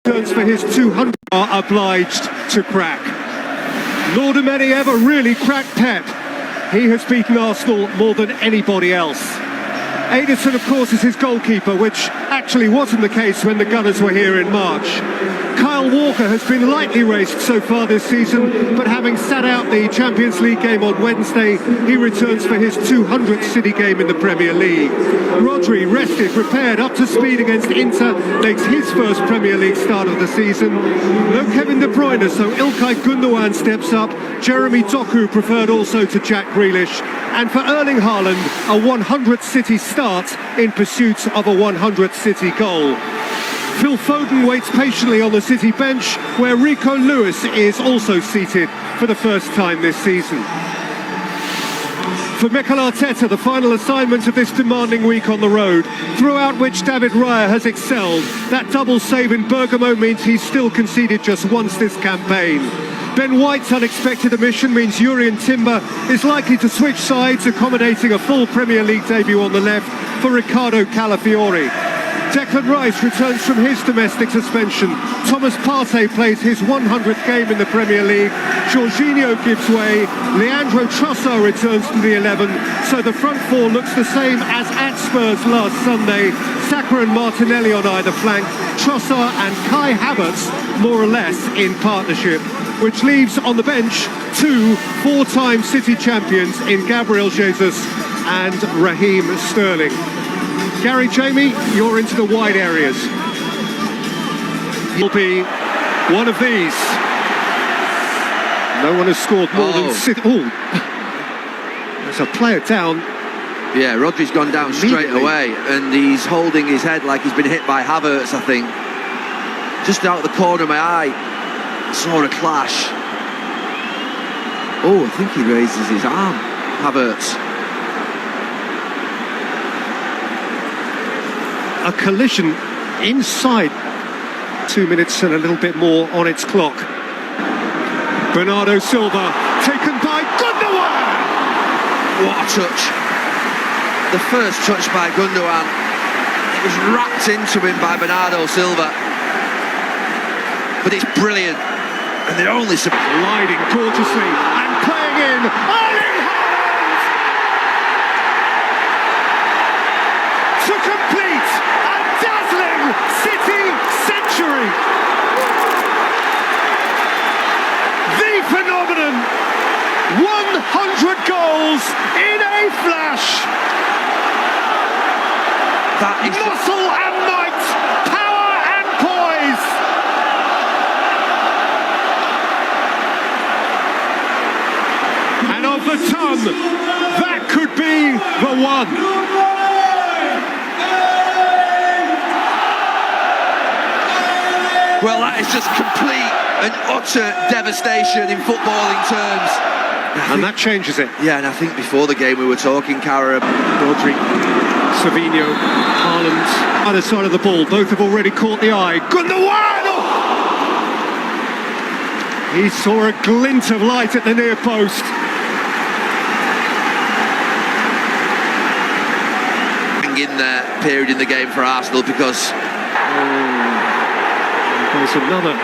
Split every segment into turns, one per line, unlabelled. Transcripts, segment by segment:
Returns for his 200 are obliged to crack. Nor do many ever really crack Pep. He has beaten Arsenal more than anybody else. Ederson, of course, is his goalkeeper, which actually wasn't the case when the Gunners were here in March. Kyle Walker has been lightly raced so far this season, but having sat out the Champions League game on Wednesday, he returns for his 200th City game in the Premier League. Rodri, rested, prepared, up to speed against Inter, makes his first Premier League start of the season. No Kevin De Bruyne, so Ilkay Gundogan steps up. Jeremy Doku preferred also to Jack Grealish. And for Erling Haaland, a 100th City start in pursuit of a 100th City goal. Phil Foden waits patiently on the City bench, where Rico Lewis is also seated for the first time this season. For Mikel Arteta, the final assignment of this demanding week on the road, throughout which David Raya has excelled, that double save in Bergamo means he's still conceded just once this campaign. Ben White's unexpected omission means Jurrien Timber is likely to switch sides, accommodating a full Premier League debut on the left for Riccardo Calafiori. Declan Rice returns from his domestic suspension. Thomas Partey plays his 100th game in the Premier League. Jorginho gives way. Leandro Trossard returns to the 11. So the front four looks the same as at Spurs last Sunday. Saka and Martinelli on either flank. Trossard and Kai Havertz more or less in partnership. Which leaves on the bench two four-time City champions in Gabriel Jesus and Raheem Sterling. Gary, Jamie, you're into the wide areas. You'll be one of these. No one has scored more than City. Oh, there's a player down.
Yeah, Rodri's gone down straight away, and he's holding his head like he's been hit by Havertz, I think. Just out of the corner of my eye, I saw a clash. Oh, I think he raises his arm, Havertz.
A collision inside 2 minutes and a little bit more on its clock. Bernardo Silva taken by Gundogan.
What a touch. The first touch by Gundogan. It was wrapped into him by Bernardo Silva. But it's brilliant. And they're only
gliding gorgeously and playing in. Erling Haaland! To complete a dazzling City century. The phenomenon. 100 goals in a flash.
That is
muscle and might, power and poise. And of the ton, that could be the one.
Well, that is just complete and utter devastation in footballing terms.
And that changes it.
Yeah, and I think before the game we were talking, Cara,
Rodri, Savinho, Haaland, other side of the ball. Both have already caught the eye. Gundogan! Oh! He saw a glint of light at the near post.
In the period in the game for Arsenal because
there's another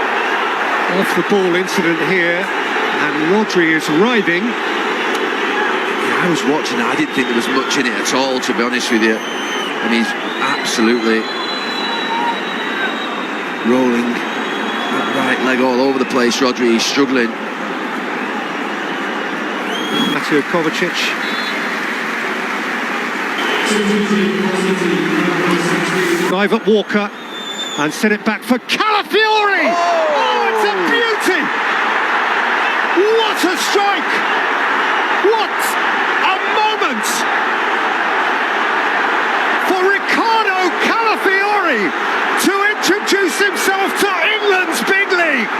off the ball incident here, and Rodri is writhing.
Yeah, I was watching it. I didn't think there was much in it at all, to be honest with you. And he's absolutely rolling that right leg all over the place. Rodri, he's struggling.
Mateo Kovacic. Drive at Walker and send it back for Calafiori! Oh, it's a beauty! What a strike! What a moment for Riccardo Calafiori to introduce himself to England's big league!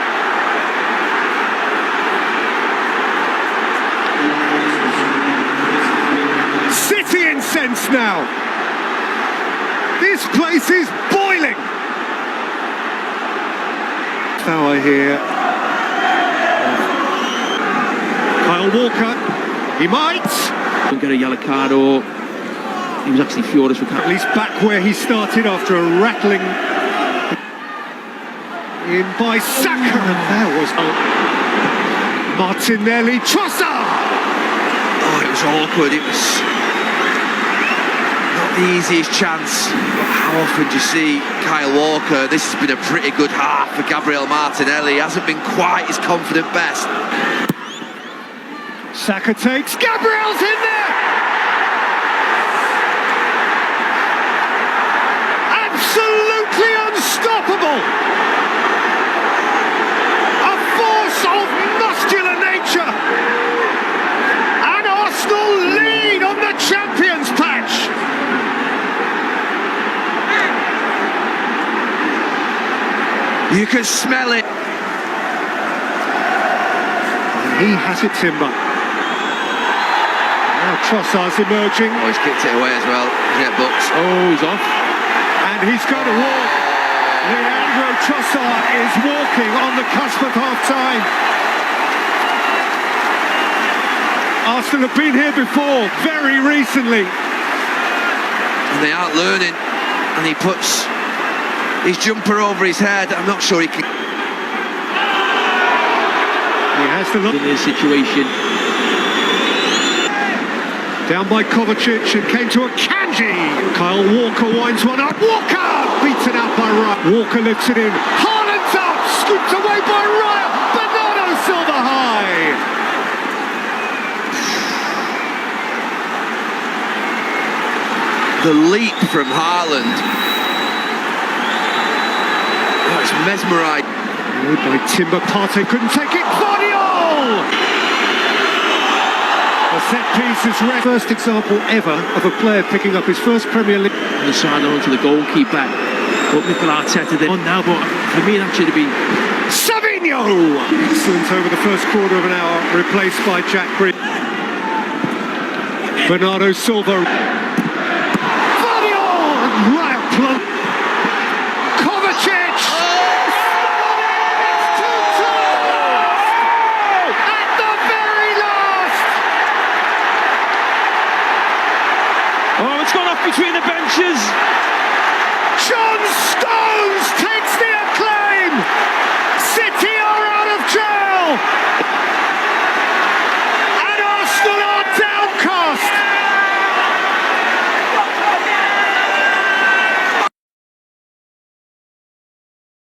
City incensed now. This place is boiling. Foul here. Kyle Walker. He might.
Don't get a yellow card, or he was actually furious with
at least back where he started after a rattling. In by Saka, and there was Martinelli, Trossard!
Oh, it was awkward. It was not the easiest chance. But how often do you see Kyle Walker? This has been a pretty good half for Gabriel Martinelli. He hasn't been quite his confident best.
Saka takes, Gabriel's in there! Absolutely unstoppable! A force of muscular nature! And Arsenal lead on the Champions patch!
You can smell it.
And he has it, Timber. Now Trossard's emerging.
Oh, he's kicked it away as well. He's get booked.
Oh, he's off.
And he's going to walk. Leandro Trossard is walking on the cusp of half-time. Arsenal have been here before, very recently.
And they aren't learning. And he puts his jumper over his head. I'm not sure he can.
He has the look.
In this situation.
Down by Kovacic, it came to a Kanji. Kyle Walker winds one up. Walker beaten out by Raya. Walker lifts it in. Haaland's up, scooped away by Raya. Bernardo Silva high.
The leap from Haaland. Oh, it's mesmerising.
Made by Timber. Partey couldn't take it. Guardiola! A set piece is first example ever of a player picking up his first Premier League.
On the sideline to the goalkeeper. But Mikel Arteta then on now, but for me that should have been.
Savinho! Excellent over the first quarter of an hour, replaced by Jack Grealish. Bernardo Silva. Guardiola! Right plump. Kovacic!
Oh, it's gone off between the benches.
John Stones takes the acclaim!